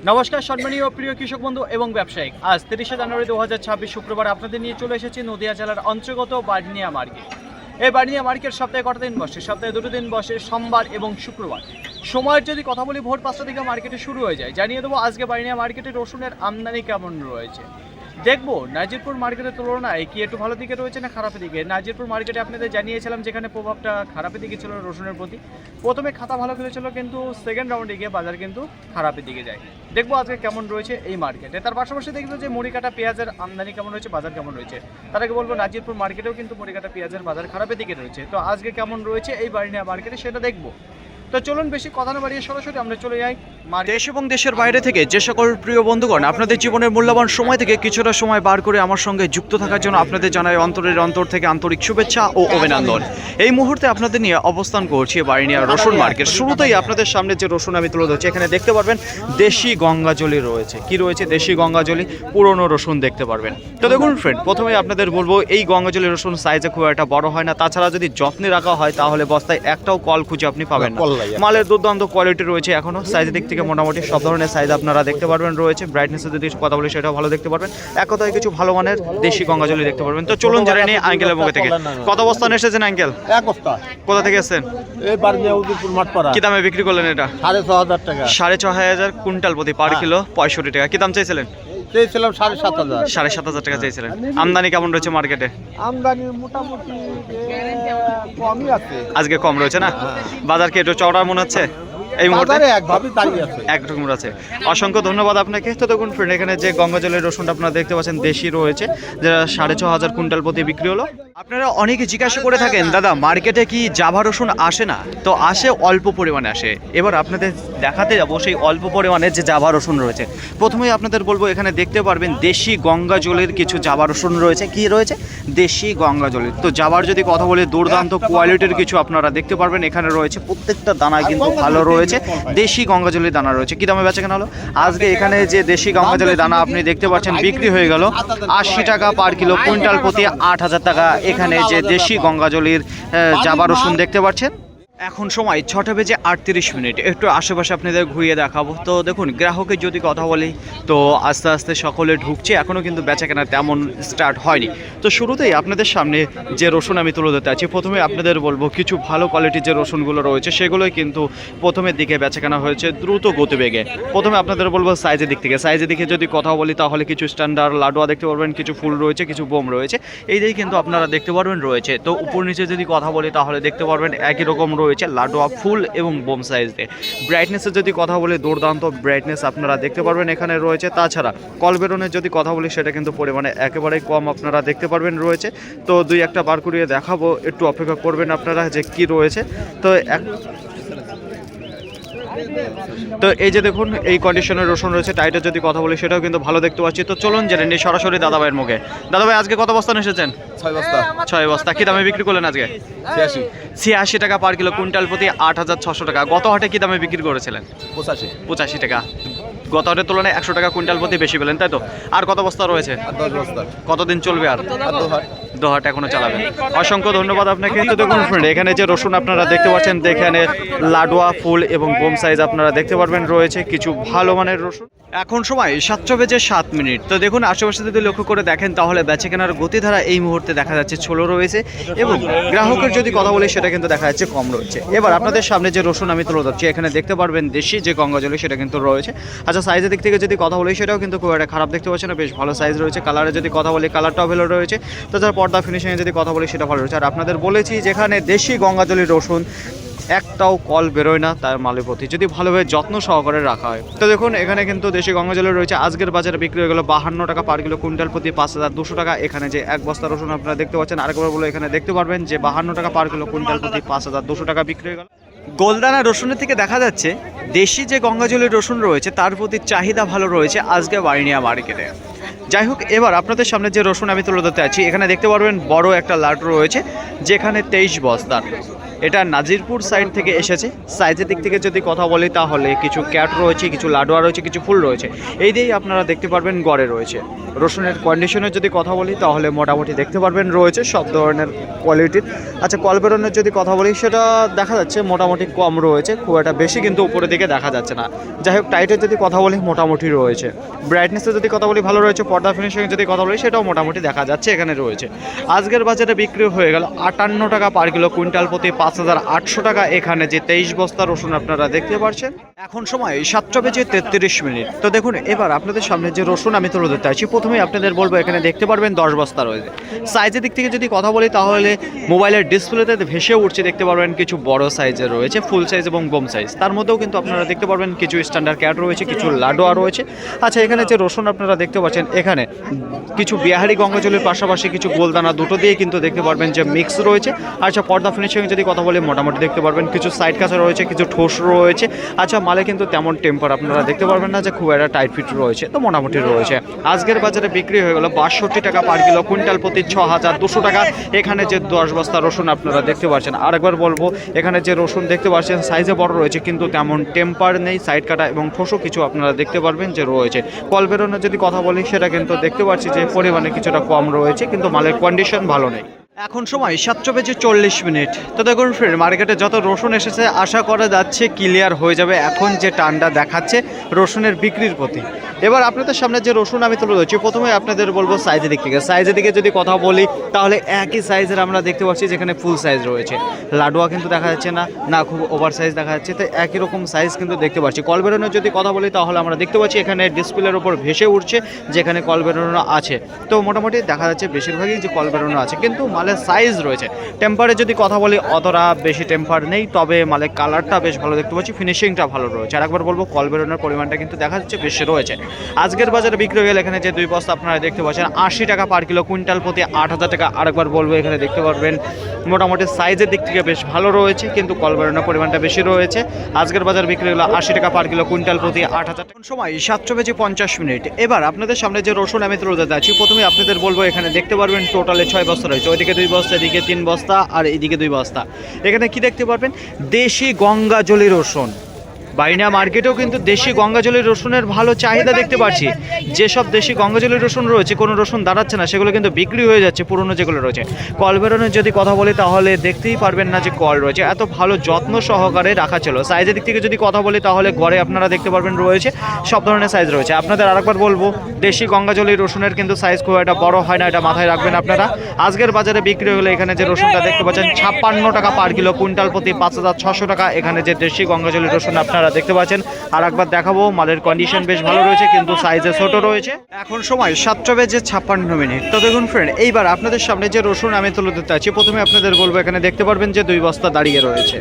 নমস্কার সম্মানীয় প্রিয় কৃষক বন্ধু এবং ব্যবসায়িক। আজ 30শে জানুয়ারি 2026 শুক্রবার আপনাদের নিয়ে চলে এসেছি নদিয়া জেলার অন্তর্গত বার্নিয়া মার্কেট। এই বার্নিয়া মার্কেট সপ্তাহে কটা দিন বসে? সপ্তাহে দুটো দিন বসে, সোমবার এবং শুক্রবার। সময়ের যদি কথা বলি, ভোর 5টা থেকে মার্কেটে শুরু হয়ে যায়। জানিয়ে দেবো আজকে বার্নিয়া মার্কেটে রসুনের আমদানি কেমন রয়েছে। দেখবো নাজিরপুর মার্কেটের তুলনায় কি একটু ভালো দিকে রয়েছে না খারাপের দিকে। নাজিরপুর মার্কেটে আপনাদের জানিয়েছিলাম যেখানে প্রভাবটা খারাপের দিকে ছিল রসুনের প্রতি। প্রথমে খাতা ভালো খেলেছিল, কিন্তু সেকেন্ড রাউন্ডে গিয়ে বাজার কিন্তু খারাপের দিকে যায়। দেখবো আজকে কেমন রয়েছে এই মার্কেটে। তার পাশাপাশি দেখবো যে মুড়িকাটা পেঁয়াজের আমদানি কেমন রয়েছে, বাজার কেমন রয়েছে। তার আগে বলবো নাজিরপুর মার্কেটেও কিন্তু মুড়িকাটা পেঁয়াজের বাজার খারাপের দিকে রয়েছে। তো আজকে কেমন রয়েছে এই বার্নিয়া মার্কেটে সেটা দেখবো। তো চলুন বেশি কথা না বাড়িয়ে সরাসরি আমরা চলে যাই। দেশ এবং দেশের বাইরে থেকে যে সকল প্রিয় বন্ধুগণ আপনাদের জীবনের মূল্যবান সময় থেকে কিছুটা সময় বার করে আমার সঙ্গে যুক্ত থাকার জন্য আপনাদের জানাই অন্তরের অন্তর থেকে আন্তরিক শুভেচ্ছা ও অভিনন্দন। এই মুহূর্তে আপনাদের নিয়ে অবস্থান করছি বার্নিয়া রসুন মার্কেট। শুরুতেই আপনাদের সামনে যে রসুন আমি তুলে ধরছি, এখানে দেখতে পারবেন দেশি গঙ্গাজলি রয়েছে। কি রয়েছে? দেশি গঙ্গাজলি, পুরনো রসুন দেখতে পারবেন। তো দেখুন ফ্রেন্ড, প্রথমেই আপনাদের বলবো এই গঙ্গাজলি রসুন সাইজে খুব একটা বড় হয় না। তাছাড়া যদি যত্নে রাখা হয় তাহলে বস্তায় একটাও কল খুঁজে আপনি পাবেন না। মালের দুর্দান্ত কোয়ালিটি রয়েছে। এখনো সাইজের দিক থেকে মোটামুটি সব ধরনের সাইজ আপনারা দেখতে পারবেন রয়েছে। ব্রাইটনেসের যদি কথা বলি সেটাও ভালো দেখতে পারবেন। এক কথায় কিছু ভালো মানের দেশি গঙ্গাজলি দেখতে পারবেন। তো চলুন জেনে নিই আঙ্কেলের মুখ থেকে কত বস্তা এসেছেন আঙ্কেল? এক বস্তা। কোথা থেকে এসেছেন? এই বার্নিয়া উদয়পুর মাঠপাড়া। কি দামে বিক্রি করলেন এটা? 6,500 টাকা। 6,500 কুইন্টাল প্রতি, পার কিলো 65 টাকা। কি দাম চাইছিলেন? চেয়েছিলাম 7,500। 7,500 টাকা চাইছিলেন। আমদানি কেমন রয়েছে মার্কেটে? আমদানি মোটামুটি কমই আছে। আজকে কম রয়েছে না? বাজার কি একটু চওড়া মনে হচ্ছে এই মুহূর্তে? বাজারে একভাবে দাঁড়িয়ে আছে। একরকম আছে। অসংখ্য ধন্যবাদ আপনাকে। তো দেখুন ফ্রেন্ড, এখানে যে গঙ্গাজলের রসুনটা আপনারা দেখতে পাচ্ছেন দেশি রয়েছে, যেটা 6,500 কুইন্টাল প্রতি বিক্রি হলো। আপনারা অনেকে জিজ্ঞাসা করে থাকেন, দাদা মার্কেটে কি জাভা রসুন আসে না? তো আসে, অল্প পরিমাণে আসে। এবার আপনাদের দেখাতে যাবো সেই অল্প পরিমাণে যে জাভা রসুন রয়েছে। প্রথমেই আপনাদের বলবো এখানে দেখতে পারবেন দেশি গঙ্গাজলের কিছু জাভা রসুন রয়েছে। কি রয়েছে? দেশি গঙ্গাজলের। তো জাভার যদি কথা বলি, দুর্দান্ত কোয়ালিটির কিছু আপনারা দেখতে পারবেন এখানে রয়েছে। প্রত্যেকটা দানা কিন্তু ভালো রয়েছে, দেশি গঙ্গাজলের দানা রয়েছে। কি দামে বেচা কেনা হলো আজকে? এখানে যে দেশি গঙ্গাজলের দানা আপনি দেখতে পাচ্ছেন বিক্রি হয়ে গেল 80 টাকা পার কিলো, কুইন্টাল প্রতি 8,000 টাকা। এখানে যে দেশি গঙ্গাজলির জাভা রসুন দেখতে পাচ্ছেন। এখন সময় 6:38। একটু আশেপাশে আপনাদের ঘুরিয়ে দেখাবো। তো দেখুন, গ্রাহকের যদি কথা বলি তো আস্তে আস্তে সকলে ঢুকছে, এখনও কিন্তু বেচাকেনা তেমন স্টার্ট হয়নি। তো শুরুতেই আপনাদের সামনে যে রসুন আমি তুলে ধরতে আছি, প্রথমে আপনাদের বলবো কিছু ভালো কোয়ালিটির যে রসুনগুলো রয়েছে সেগুলোই কিন্তু প্রথমের দিকে বেচাকেনা হয়েছে দ্রুত গতিবেগে। প্রথমে আপনাদের বলবো সাইজের দিক থেকে। সাইজের দিকে যদি কথা বলি তাহলে কিছু স্ট্যান্ডার্ড লাডুয়া দেখতে পারবেন, কিছু ফুল রয়েছে, কিছু বোম রয়েছে। এই দিকে কিন্তু আপনারা দেখতে পারবেন রয়েছে। তো উপর নিচে যদি কথা বলি তাহলে দেখতে পারবেন একই রকম রয়েছে, লাডুয়া ফুল এবং বোম সাইজ দিয়ে। ব্রাইটনেসের যদি কথা বলি, দুর্দান্ত ব্রাইটনেস আপনারা দেখতে পারবেন এখানে রয়েছে। তাছাড়া কল বেরোনের যদি কথা বলি সেটা কিন্তু পরিমাণে একেবারেই কম আপনারা দেখতে পারবেন রয়েছে। তো দুই একটা বার করিয়ে দেখাবো, একটু অপেক্ষা করবেন আপনারা যে কি রয়েছে। তো এই যে দেখুন এই কন্ডিশনের রসুন রয়েছে। টাইটের যদি কথা বলি সেটাও কিন্তু ভালো দেখতে পাচ্ছি। তো চলুন জেনে নিই সরাসরি দাদাভাইয়ের মুখে। দাদাভাই আজকে কত বস্তা এসেছেন? 6 বস্তা। 6 বস্তা। কি দামে বিক্রি করলেন আজকে? 86 টাকা পার কিলো, কুইন্টাল প্রতি 8,600 টাকা। গত হাটে কি দামে বিক্রি করেছিলেন? 85 টাকা। গত হাটের তুলনায় 100 টাকা কুইন্টাল প্রতি বেশি পেলেন, তাই তো? আর কত বস্তা রয়েছে? 10 বস্তা। কতদিন চলবে আর? দোহাট এখনো চালাবেন। অসংখ্য ধন্যবাদ আপনাকে। তো দেখুন ফ্রেন্ড, এখানে যে রসুন আপনারা দেখতে পাচ্ছেন, এখানে লাডুয়া ফুল এবং বোম সাইজ আপনারা দেখতে পারবেন রয়েছে কিছু ভালো মানের রসুন। এখন সময় 7:07। তো দেখুন আশেপাশে যদি লক্ষ্য করে দেখেন তাহলে বেচাকেনার গতিধারা এই মুহূর্তে দেখা যাচ্ছে ছোলো রয়েছে, এবং গ্রাহকের যদি কথা বলি সেটা কিন্তু দেখা যাচ্ছে কম রয়েছে। এবার আপনাদের সামনে যে রসুন আমি তুলে ধরছি, এখানে দেখতে পারবেন দেশি যে গঙ্গাজলি সেটা কিন্তু রয়েছে। আচ্ছা, সাইজের দিক থেকে যদি কথা বলি সেটাও কিন্তু খুব একটা খারাপ দেখতে পাচ্ছি না, বেশ ভালো সাইজ রয়েছে। কালারে যদি কথা বলি কালারটাও ভালো রয়েছে। তাছাড়া পর্দা ফিনিশিংয়ে যদি কথা বলি সেটা ভালো রয়েছে। আর আপনাদের বলেছি যেখানে দেশি গঙ্গাজলি রসুন একটাও কল বেরোয় না তার মালের প্রতি, যদি ভালোভাবে যত্ন সহকারে রাখা হয়। তো দেখুন এখানে কিন্তু দেশি গঙ্গাজলি রয়েছে। আজকের বাজারে বিক্রি হয়ে গেল 52 টাকা পার কিলো, কুইন্টাল প্রতি 5,200 টাকা। এখানে যে এক বস্তা রসুন আপনারা দেখতে পাচ্ছেন, আরেকবার বলে এখানে দেখতে পারবেন যে 52 টাকা পার কিলো, কুইন্টাল প্রতি 5,200 টাকা বিক্রি হয়ে গেল। গোলদানা রসুনের থেকে দেখা যাচ্ছে দেশি যে গঙ্গাজলির রসুন রয়েছে তার প্রতি চাহিদা ভালো রয়েছে আজকে বার্নিয়া মার্কেটে। যাই হোক, এবার আপনাদের সামনে যে রসুন আমি তুলে ধরতে আছি, এখানে দেখতে পারবেন বড় একটা লাট রয়েছে যেখানে 23 বস্তার। এটা নাজিরপুর সাইড থেকে এসেছে। সাইজের দিক থেকে যদি কথা বলি তাহলে কিছু ক্যাট রয়েছে, কিছু লাডুয়া রয়েছে, কিছু ফুল রয়েছে, এই দিয়েই আপনারা দেখতে পারবেন গড়ে রয়েছে। রসুনের কন্ডিশনের যদি কথা বলি তাহলে মোটামুটি দেখতে পারবেন রয়েছে সব ধরনের কোয়ালিটির। আচ্ছা, কল বেরোনোর যদি কথা বলি সেটা দেখা যাচ্ছে মোটামুটি কম রয়েছে, খুব একটা বেশি কিন্তু উপরের দিকে দেখা যাচ্ছে না। যাই হোক, টাইটের যদি কথা বলি মোটামুটি রয়েছে। ব্রাইটনেসের যদি কথা বলি ভালো রয়েছে। পর্দা ফিনিশিং যদি কথা বলি সেটাও মোটামুটি দেখা যাচ্ছে এখানে রয়েছে। আজকের বাজারে বিক্রি হয়ে গেল 58 টাকা পার কিলো, কুইন্টাল প্রতি 5800 টাকা। এখানে যে 23 বস্তা রসুন আপনারা দেখতে পাচ্ছেন। এখন সময় 7:33। তো দেখুন, এবার আপনাদের সামনে যে রসুন আমি তুলে ধরতে আছি, প্রথমেই আপনাদের বলবো এখানে দেখতে পারবেন 10 বস্তা রয়েছে। সাইজের দিক থেকে যদি কথা বলি তাহলে মোবাইলের ডিসপ্লেতে ভেসে উঠছে দেখতে পারবেন কিছু বড় সাইজের রয়েছে, ফুল সাইজ এবং বোম সাইজ। তার মধ্যেও কিন্তু আপনারা দেখতে পারবেন কিছু স্ট্যান্ডার্ড ক্যাট রয়েছে, কিছু লাডোয়া রয়েছে। আচ্ছা, এখানে যে রসুন আপনারা দেখতে পাচ্ছেন এখানে কিছু বিহারি গঙ্গাজলের পাশাপাশি কিছু গোলদানা দুটো দিয়ে কিন্তু দেখতে পারবেন যে মিক্স রয়েছে। আচ্ছা, পর্দা ফিনিশিং যদি কথা বলি মোটামুটি দেখতে পারবেন কিছু সাইড কাঁচা রয়েছে, কিছু ঠোস রয়েছে। আচ্ছা, মালে কিন্তু তেমন টেম্পার আপনারা দেখতে পারবেন না যে খুব একটা টাইট ফিট রয়েছে, তো মোটামুটি রয়েছে। আজকের বাজারে বিক্রি হয়ে গেল 62 টাকা পার কিলো, কুইন্টাল প্রতি 6200 টাকা। এখানে যে 10 বস্তা রসুন আপনারা দেখতে পাচ্ছেন, আরেকবার বলবো এখানে যে রসুন দেখতে পাচ্ছেন সাইজে বড় রয়েছে কিন্তু তেমন টেম্পার নেই, সাইড কাটা এবং ঠোসও কিছু আপনারা দেখতে পারবেন যে রয়েছে। কল বেরোনোর যদি কথা বলি সেটা কিন্তু দেখতে পাচ্ছি যে পরিমাণে কিছুটা কম রয়েছে, কিন্তু মালের কন্ডিশন ভালো নেই। এখন সময় 7:40। তো দেখুন ফ্রেন্ড, মার্কেটে যত রসুন এসেছে আশা করা যাচ্ছে ক্লিয়ার হয়ে যাবে এখন যে টানটা দেখাচ্ছে রসুনের বিক্রির প্রতি। এবার আপনাদের সামনে যে রসুন আমি তুলে ধরছি, প্রথমে আপনাদের বলবো সাইজের দিক থেকে। সাইজের দিকে যদি কথা বলি তাহলে একই সাইজের আমরা দেখতে পাচ্ছি যেখানে ফুল সাইজ রয়েছে। লাডুয়া কিন্তু দেখা যাচ্ছে না, না খুব ওভার সাইজ দেখা যাচ্ছে, তো একই রকম সাইজ কিন্তু দেখতে পাচ্ছি। কল বেরোনোর যদি কথা বলি তাহলে আমরা দেখতে পাচ্ছি এখানে ডিসপ্লের উপর ভেসে উঠছে যেখানে কল বেরোনো আছে। তো মোটামুটি দেখা যাচ্ছে বেশিরভাগই যে কল বেরোনো আছে, কিন্তু মালের সাইজ রয়েছে। টেম্পারে যদি কথা বলি অতটা বেশি টেম্পার নেই, তবে মালের কালারটা বেশ ভালো দেখতে পাচ্ছি, ফিনিশিংটা ভালো রয়েছে। আর একবার বলবো কল বেরোনোর পরিমাণটা কিন্তু দেখা যাচ্ছে বেশি রয়েছে। আজকের বাজারে বিক্রি হয়ে গেলে এখানে যে 2 বস্তা আপনারা দেখতে পাচ্ছেন 80 টাকা পার কিলো, কুইন্টাল প্রতি 8000 টাকা। আরেকবার বলবো এখানে দেখতে পারবেন মোটামুটি সাইজের দিক থেকে বেশ ভালো রয়েছে, কিন্তু কল বেরোনোর পরিমাণটা বেশি রয়েছে। আজকের বাজার বিক্রি হলো 80 টাকা পার কিলো, কুইন্টাল প্রতি 8000 টাকা। সময় 7:50। এবার আপনাদের সামনে যে রসুন আমি তুলে ধরতে আছি, প্রথমে আপনাদের বলবো এখানে দেখতে পারবেন টোটালে 6 বস্তা রয়েছে। ওইদিকে 2 বস্তা, এদিকে 3 বস্তা, আর এদিকে 2 বস্তা। এখানে কি দেখতে পারবেন দেশি গঙ্গাজলি রসুন। বাইনা মার্কেটেও কিন্তু দেশি গঙ্গাজলের রসুনের ভালো চাহিদা দেখতে পাচ্ছি। যেসব দেশি গঙ্গাজলের রসুন রয়েছে, কোনো রসুন দাঁড়াচ্ছে না, সেগুলো কিন্তু বিক্রি হয়ে যাচ্ছে পুরনো যেগুলো রয়েছে। কল বেরোনোর যদি কথা বলি তাহলে দেখতেই পারবেন না যে কল রয়েছে, এত ভালো যত্ন সহকারে রাখা ছিল। সাইজের দিক থেকে যদি কথা বলি তাহলে ঘরে আপনারা দেখতে পারবেন রয়েছে সব ধরনের সাইজ রয়েছে। আপনাদের আরেকবার বলবো দেশি গঙ্গাজলি রসুনের কিন্তু সাইজ খুব একটা বড় হয় না, এটা মাথায় রাখবেন আপনারা। আজকের বাজারে বিক্রি হলে এখানে যে রসুনটা দেখতে পাচ্ছেন 56 টাকা পার কিলো, কুইন্টাল প্রতি 5600 টাকা। এখানে যে দেশি গঙ্গাজলি রসুন আপনারা দেখতে পাচ্ছেন, আর একবার দেখাবো মালের কন্ডিশন বেশ ভালো রয়েছে, কিন্তু সাইজে ছোট রয়েছে। এখন সময় 7:56। তো দেখুন ফ্রেন্ড, এইবার আপনাদের সামনে যে রসুন আমি তুলে ধরতে আছি, প্রথমে আপনাদের বলবো এখানে দেখতে পারবেন যে 2 বস্তা দাঁড়িয়ে রয়েছে।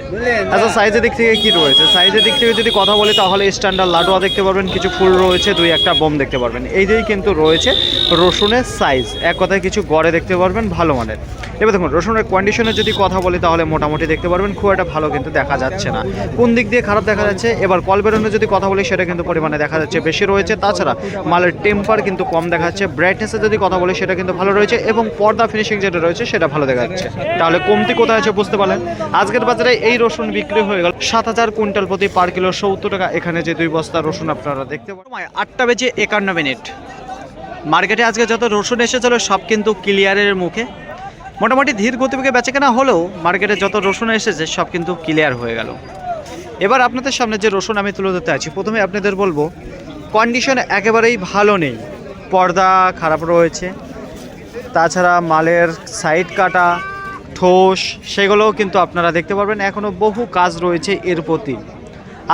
আচ্ছা, সাইজের দিক থেকে কি রয়েছে? সাইজের দিক থেকে যদি কথা বলি তাহলে স্ট্যান্ডার্ড লাডুয়া দেখতে পারবেন, কিছু ফুল রয়েছে, 2-1টা বোম দেখতে পারবেন। এই দিয়েই কিন্তু রয়েছে রসুনের সাইজ, এক কথায় কিছু গড়ে দেখতে পারবেন ভালো মানের। এবার দেখুন রসুনের কন্ডিশনের যদি কথা বলি তাহলে মোটামুটি দেখতে পারবেন খুব একটা ভালো কিন্তু দেখা যাচ্ছে না। কোন দিক দিয়ে খারাপ দেখা যাচ্ছে? এবার কল বেরোনোর যদি কথা বলি সেটা কিন্তু পরিমাণে দেখা যাচ্ছে বেশি রয়েছে। তাছাড়া মালের টেম্পার কিন্তু কম দেখা যাচ্ছে। ব্রাইটনেসের যদি কথা বলি সেটা কিন্তু ভালো রয়েছে, এবং পর্দা ফিনিশিং যেটা রয়েছে সেটা ভালো দেখা যাচ্ছে। তাহলে কমতি কোথায় আছে বুঝতে পারলেন। আজকের বাজারে এই রসুন বিক্রি হয়ে গেল 7000 কুইন্টাল প্রতি পার কিলো 70 টাকা। এখানে যে 2 বস্তা রসুন আপনারা দেখতে পারেন। 8:51। মার্কেটে আজকে যত রসুন এসেছিল সব কিন্তু ক্লিয়ারের মুখে। মোটামুটি ধীর গতিবেগে বেচাকেনা হলেও মার্কেটে যত রসুন এসেছে সব কিন্তু ক্লিয়ার হয়ে গেল। এবার আপনাদের সামনে যে রসুন আমি তুলে ধরতে আছি, প্রথমে আপনাদের বলবো কন্ডিশন একেবারেই ভালো নেই, পর্দা খারাপ রয়েছে। তাছাড়া মালের সাইড কাটা, ঠোস, সেগুলোও কিন্তু আপনারা দেখতে পারবেন এখনও বহু কাজ রয়েছে এর প্রতি।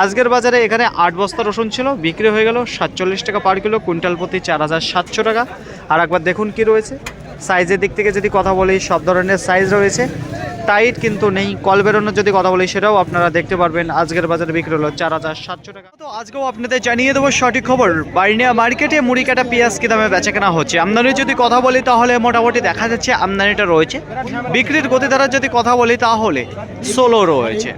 আজকের বাজারে এখানে 8 বস্তা রসুন ছিল, বিক্রি হয়ে গেল 47 টাকা পার কিলো, কুইন্টাল প্রতি 4700 টাকা। আর একবার দেখুন কি রয়েছে। সাইজের দিক থেকে যদি কথা বলি সব ধরনের সাইজ রয়েছে, টাইট কিন্তু নেই। কল বেরোনোর যদি কথা বলি সেটাও আপনারা দেখতে পারবেন। আজকের বাজারে বিক্রি হলো 4700 টাকা। তো আজকেও আপনাদের জানিয়ে দেবো সঠিক খবর, বাইনিয়া মার্কেটে মুড়ি কাটা পেঁয়াজ কি দামে বেচাকেনা হচ্ছে। আমদানির যদি কথা বলি তাহলে মোটামুটি দেখা যাচ্ছে আমদানিটা রয়েছে। বিক্রির গতিধারার যদি কথা বলি তাহলে স্লো রয়েছে।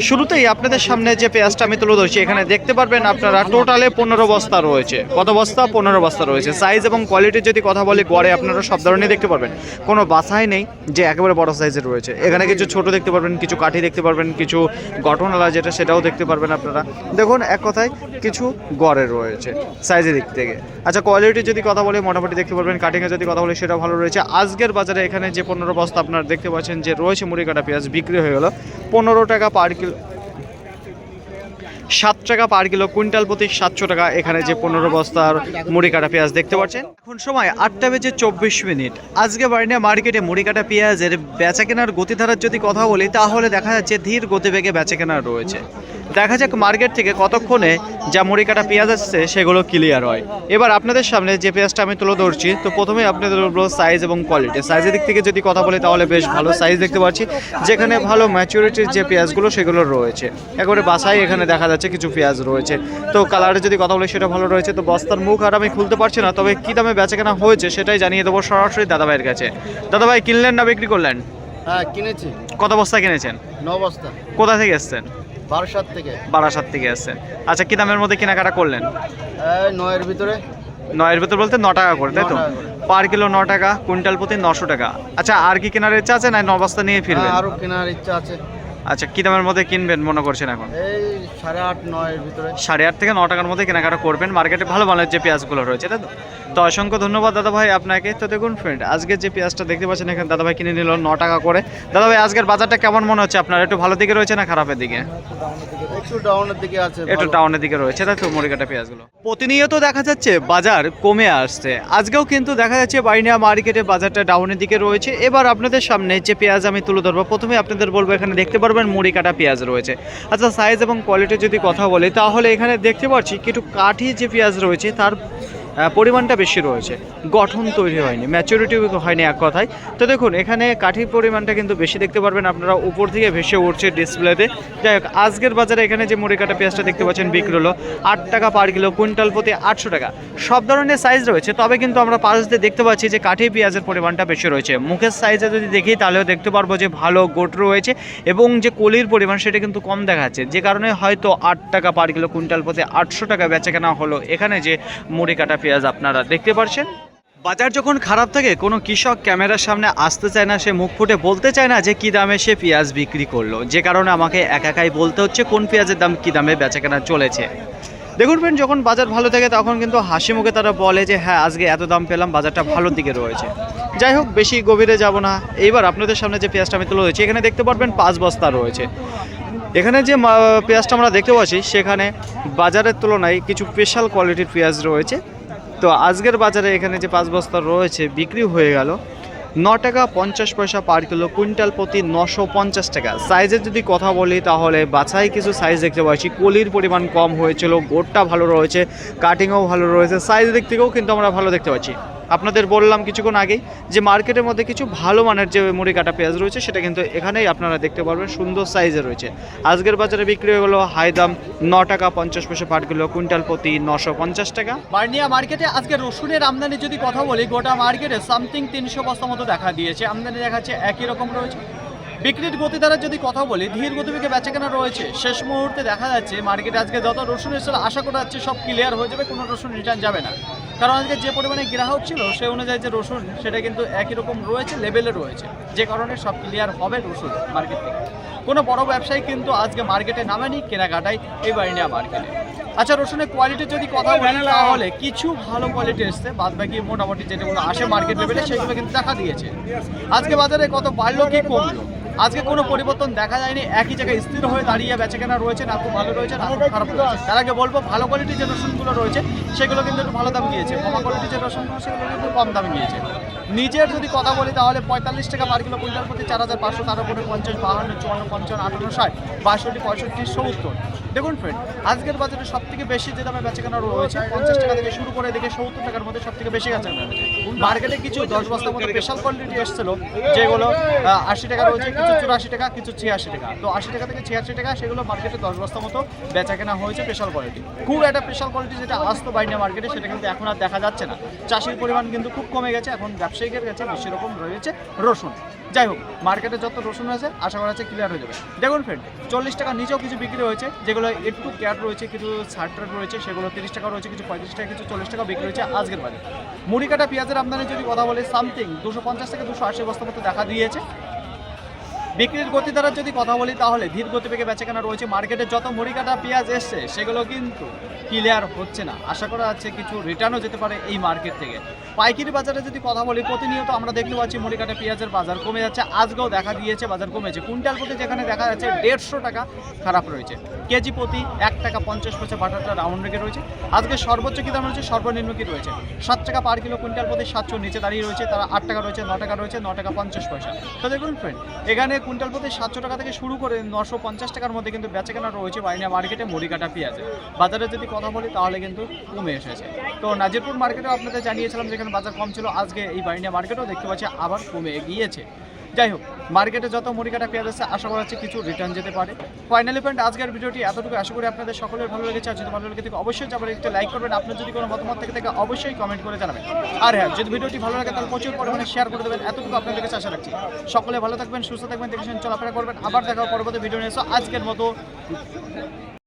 শুরুতেই আপনাদের সামনে যে পেঁয়াজটা আমি তুলে ধরছি, এখানে দেখতে পারবেন আপনারা টোটালে 15 বস্তা রয়েছে। কত বস্তা? 15 বস্তা রয়েছে। সাইজ এবং কোয়ালিটির যদি কথা বলি গড়ে আপনারা সব ধরনের দেখতে পারবেন, কোনো বাছাই নেই যে একেবারে বড় সাইজের রয়েছে। এখানে কিছু ছোট দেখতে পারবেন, কিছু কাঠি দেখতে পারবেন, কিছু গঠনওয়ালা যেটা সেটাও দেখতে পারবেন আপনারা। দেখুন এক কথায় কিছু গড়ের রয়েছে সাইজের দিক থেকে। আচ্ছা কোয়ালিটি যদি কথা বলি মোটামুটি দেখতে পারবেন, কাটিংয়ে যদি কথা বলি সেটা ভালো রয়েছে। আজকের বাজারে এখানে যে 15 বস্তা আপনারা দেখতে পাচ্ছেন যে রয়েছে মুড়ি কাটা পেঁয়াজ বিক্রি হয়ে গেল 15 টাকা পার কিলো, 7 টাকা পার কিলো, কুইন্টাল প্রতি 700 টাকা। এখানে যে 15 বস্তার মুড়ি কাটা পেঁয়াজ দেখতে পাচ্ছেন। এখন সময় 8:24। আজকে বার্নিয়া মার্কেটে মুড়ি কাটা পেঁয়াজের বেচা কেনার গতিধারার যদি কথা বলি তাহলে দেখা যাচ্ছে ধীর গতিবেগে বেচা কেনা রয়েছে। দেখা যাক মার্কেট থেকে কতক্ষণে যা মুড়ি কাটা পেঁয়াজ আসছে সেগুলো ক্লিয়ার হয়। এবার আপনাদের সামনে যে পেঁয়াজটা আমি তুলে ধরছি, তো প্রথমে আপনাদের বলবো সাইজ এবং কোয়ালিটি। সাইজের দিক থেকে যদি কথা বলি তাহলে বেশ ভালো সাইজ দেখতে পাচ্ছি, যেখানে ভালো ম্যাচুরিটির যে পেঁয়াজগুলো সেগুলো রয়েছে। একেবারে বাসায় এখানে দেখা যাচ্ছে কিছু পেঁয়াজ রয়েছে। তো কালারে যদি কথা বলি সেটা ভালো রয়েছে। তো বস্তার মুখ আর আমি খুলতে পারছি না, তবে কী দামে বেচা কেনা হয়েছে সেটাই জানিয়ে দেবো সরাসরি দাদাভাইয়ের কাছে। দাদাভাই কিনলেন না বিক্রি করলেন? হ্যাঁ কিনেছি। কত বস্তা কিনেছেন? 9 বস্তা। কোথা থেকে এসছেন? বারাসাত থেকে। বারাসাত থেকে এসছেন। আচ্ছা কী দামের মধ্যে কেনাকাটা করলেন? 9-এর ভিতরে। 9-এর ভিতর বলতে 9 টাকা করে, তাই তো? 9 টাকা করে। পার কিলো 9 টাকা, কুইন্টাল প্রতি 900 টাকা। আচ্ছা আর কি কেনার ইচ্ছা আছে না 9 বস্তা নিয়ে ফিরবেন? আরো কেনার ইচ্ছা আছে। আচ্ছা কী দামের মধ্যে কিনবেন মনে করছেন এখন? এই 8.5-9-এর ভিতরে। 8.5 থেকে 9 টাকার মধ্যে কেনাকাটা করবেন। মার্কেটে ভালো মানের যে পেঁয়াজগুলো রয়েছে, তাই তো? তো অসংখ্য ধন্যবাদ দাদা ভাই আপনাকে। তো দেখুন ফ্রেন্ড, আজকে যে পেঁয়াজটা দেখতে পাচ্ছেন এখানে দাদা ভাই কিনে নিল 9 টাকা করে। দাদা ভাই আজকের বাজারটা কেমন মনে হচ্ছে আপনার? একটু ভালো দিকে রয়েছে না খারাপের দিকে? একটু ডাউনের দিকে আছে। একটু ডাউনের দিকে রয়েছে, তাই তো মুড়ি কাটা পেঁয়াজগুলো? প্রতিনিয়ত দেখা যাচ্ছে বাজার কমে আসছে। আজকেও কিন্তু দেখা যাচ্ছে বার্নিয়া মার্কেটে বাজারটা ডাউনের দিকে রয়েছে। এবার আপনাদের সামনে যে পেঁয়াজ আমি তুলে ধরবো, প্রথমে আপনাদের বলবো এখানে দেখতে পারবেন মুড়ি কাটা পেঁয়াজ রয়েছে। আচ্ছা সাইজ এবং কোয়ালিটি যদি কথা বলি তাহলে এখানে দেখতে পাচ্ছি কিছু কাঠি যে পেঁয়াজ রয়েছে তার পরিমাণটা বেশি রয়েছে, গঠন তৈরি হয়নি, ম্যাচুরিটি হয়নি এক কথায়। তো দেখুন এখানে কাঠির পরিমাণটা কিন্তু বেশি দেখতে পারবেন আপনারা, উপর থেকে ভেসে উঠছে ডিসপ্লেতে। যাই হোক আজকের বাজারে এখানে যে মুড়ি কাটা পেঁয়াজটা দেখতে পাচ্ছেন বিক্রি হলো 8 টাকা পার কিলো, কুইন্টাল প্রতি 800 টাকা। সব ধরনের সাইজ রয়েছে, তবে কিন্তু আমরা পাশ দিয়ে দেখতে পাচ্ছি যে কাঠি পেঁয়াজের পরিমাণটা বেশি রয়েছে। মুখের সাইজে যদি দেখি তাহলেও দেখতে পারবো যে ভালো গোট রয়েছে এবং যে কলির পরিমাণ সেটা কিন্তু কম দেখাচ্ছে, যে কারণে হয়তো 8 টাকা পার কিলো, কুইন্টাল প্রতি 800 টাকা বেচা কেনা হলো এখানে যে মুড়ি কাটা পেঁয়াজ আপনারা দেখতে পাচ্ছেন। বাজার যখন খারাপ থাকে কোনো কৃষক ক্যামেরার সামনে আসতে চায় না, সে মুখ ফুটে বলতে চায় না যে কী দামে সে পেঁয়াজ বিক্রি করলো, যে কারণে আমাকে একাই বলতে হচ্ছে কোন পেঁয়াজের দাম কী দামে বেচাকেনা চলেছে। দেখুন ফ্রেন্ড, যখন বাজার ভালো থাকে তখন কিন্তু হাসি মুখে তারা বলে যে হ্যাঁ আজকে এত দাম পেলাম, বাজারটা ভালোর দিকে রয়েছে। যাই হোক বেশি গভীরে যাব না। এইবার আপনাদের সামনে যে পেঁয়াজটা আমি তুলে ধরেছি এখানে দেখতে পারবেন 5 বস্তা রয়েছে। এখানে যে পেঁয়াজটা আমরা দেখতে পাচ্ছি সেখানে বাজারের তুলনায় কিছু স্পেশাল কোয়ালিটির পেঁয়াজ রয়েছে। তো আজকের বাজারে এখানে যে 5 বস্তা রয়েছে বিক্রি হয়ে গেল 9 টাকা 50 পয়সা পার কিলো, কুইন্টাল প্রতি 950 টাকা। সাইজের যদি কথা বলি তাহলে বাছাই কিছু সাইজ দেখতে পাচ্ছি, কলির পরিমাণ কম হয়েছিল, গোটটা ভালো রয়েছে, কাটিংও ভালো রয়েছে, সাইজ দিক থেকেও কিন্তু আমরা ভালো দেখতে পাচ্ছি। আপনাদের বললাম কিছুক্ষণ আগেই যে মার্কেটের মধ্যে কিছু ভালো মানের যে মুড়ি কাটা পেঁয়াজ রয়েছে সেটা কিন্তু এখানেই আপনারা দেখতে পারবেন, সুন্দর সাইজে রয়েছে। আজকের বাজারে বিক্রি হয়ে গেলো হাই দাম 9 টাকা 50 পয়সা পার কিলো, কুইন্টাল প্রতি 950 টাকা। বার্নিয়া মার্কেটে আজকে রসুনের আমদানি যদি কথা বলি, গোটা মার্কেটে সামথিং 300 বস্তা মতো দেখা দিয়েছে। আমদানি দেখাচ্ছে একই রকম রয়েছে। বিক্রির গতিধারা যদি কথা বলি ধীর গতিবেগে বেচাকেনা রয়েছে। শেষ মুহূর্তে দেখা যাচ্ছে মার্কেটে আজকে যত রসুন এসে আশা করা যাচ্ছে সব ক্লিয়ার হয়ে যাবে, কোনো রসুন রিটার্ন যাবে না। কারণ আজকে যে পরিমাণে গ্রাহক ছিল সেই অনুযায়ী যে রসুন সেটা কিন্তু একই রকম রয়েছে, লেভেলে রয়েছে, যে কারণে সব ক্লিয়ার হবে রসুন মার্কেট থেকে। কোনো বড় ব্যবসায়ী কিন্তু আজকে মার্কেটে নামেনি, কেনাকাটাই এই বার্নিয়া মার্কেটে। আচ্ছা রসুনের কোয়ালিটি যদি কথা বলি তাহলে কিছু ভালো কোয়ালিটি এসছে, বাদ বাকি মোটামুটি যেগুলো আসে মার্কেট লেভেলে সেগুলো কিন্তু দেখা দিয়েছে। আজকে বাজারে কত বাড়লো কি কমলো আজকে কোনো পরিবর্তন দেখা যায়নি, একই জায়গায় স্থির হয়ে দাঁড়িয়ে বেচাকেনা রয়েছে, না খুব ভালো রয়েছে না খুব খারাপ রয়েছে। তার আগে বলবো ভালো কোয়ালিটির যে রসুনগুলো রয়েছে সেগুলো কিন্তু একটু ভালো দাম গিয়েছে, কমা কোয়ালিটির যে রসুনগুলো সেগুলো কিন্তু কম দামে গিয়েছে। নিজের যদি কথা বলি তাহলে 45 টাকা পার কিলো, কুইন্টাল প্রতি 4500, তার উপরে 50, 52, 54, 55, 58, 60, 62, 65, 70। দেখুন ফ্রেন্ড, আজকের বাজারে সব থেকে বেশি যে দামে বেচাকেনা রয়েছে 50 টাকা থেকে শুরু করে দেখে 70 টাকার মধ্যে সব থেকে বেশি বেচাকেনা রয়েছে। মার্কেটে কিছু 10 বস্তার মধ্যে স্পেশাল কোয়ালিটি এসেছিল যেগুলো 80 টাকা রয়েছে, কিছু 84 টাকা, কিছু 86 টাকা। তো 80 টাকা থেকে 86 টাকা সেগুলো মার্কেটে 10 বস্তার মতো বেচাকেনা হয়েছে স্পেশাল কোয়ালিটি। খুব একটা স্পেশাল কোয়ালিটি যেটা আসতো বার্নিয়া মার্কেটে সেটা কিন্তু এখন আর দেখা যাচ্ছে না। চাষির পরিমাণ কিন্তু খুব কমে গেছে, এখন ব্যবসায়িকের কাছে বেশি রকম রয়েছে রসুন। যাই হোক মার্কেটে যত রসুন আছে আশা করা যাচ্ছে ক্লিয়ার হয়ে যাবে। দেখুন ফ্রেন্ড, 40 টাকা নিচেও কিছু বিক্রি হয়েছে, যেগুলো একটু ক্যাট রয়েছে, কিছু 60 রয়েছে, সেগুলো 30 টাকা রয়েছে, কিছু 35 টাকা, কিছু 40 টাকা বিক্রি হয়েছে আজকের বাজারে। মুড়ি কাটা পেঁয়াজের আমদানি যদি কথা বলে সামথিং 250 থেকে 280 বস্তার মতো দেখা দিয়েছে। বিক্রির গতি দ্বারা যদি কথা বলি তাহলে ধীর গতিবেগে বেচাকেনা রয়েছে। মার্কেটে যত মুড়ি কাটা পেঁয়াজ এসছে সেগুলো কিন্তু ক্লিয়ার হচ্ছে না। আশা করা যাচ্ছে কিছু রিটার্নও যেতে পারে এই মার্কেট থেকে। পাইকারি বাজারে যদি কথা বলি, প্রতিনিয়ত আমরা দেখতে পাচ্ছি মুড়ি কাটা পেঁয়াজের বাজার কমে যাচ্ছে। আজকেও দেখা দিয়েছে বাজার কমেছে। কুইন্টাল প্রতি যেখানে দেখা যাচ্ছে 150 টাকা খারাপ রয়েছে, কেজি প্রতি 1 টাকা 50 পয়সা বাটারটা রাউন্ড রেখে রয়েছে। আজকে সর্বোচ্চ কী দাম রয়েছে, সর্বনিম্ন কী রয়েছে, 7 টাকা পার কিলো কুইন্টাল প্রতি 700 নিচে দাঁড়িয়ে রয়েছে। তারা 8 টাকা রয়েছে, 9 টাকা রয়েছে, 9 টাকা 50 পয়সা। তো দেখুন ফ্রেন্ড, এখানে কুইন্টাল প্রতি 700 টাকা থেকে শুরু করে 950 টাকার মধ্যে কিন্তু বেচাকেনা রয়েছে বাইনা মার্কেটে মুড়ি কাটা পেঁয়াজে। বাজারে যদি কথা বলি তাহলে কিন্তু কমে এসেছে। তো নাজিরপুর মার্কেটেও আপনাদের জানিয়েছিলাম যেখানে বাজার কম ছিল, আজকে এই বাইনা মার্কেটেও দেখতে পাচ্ছি আবার কমে গিয়েছে। যাই হোক, মার্কেটে যত মুড়ি কাটা পেঁয়াজ আছে আশা করা যাচ্ছে কিছু রিটার্ন যেতে পারে। ফাইনালি ফ্রেন্ড, আজকের ভিডিওটি এতটুকু। আশা করি আপনাদের সকলের ভালো লেগেছে। আর যদি ভালো লেগে থাকে অবশ্যই যাবার একটু লাইক করবেন। আপনার যদি কোনো মতামত থেকে থাকে অবশ্যই কমেন্ট করে জানাবেন। আর হ্যাঁ, যদি ভিডিওটি ভালো লাগে তাহলে প্রচুর পরিমাণে শেয়ার করে দেবেন। এতটুকু আপনাদের কাছে আশা রাখছি। সকলে ভালো থাকবেন, সুস্থ থাকবেন, দেখেছেন চলাফেরা করবেন। আবার দেখা হবে পরবর্তী ভিডিও নিয়ে। আজকের মতো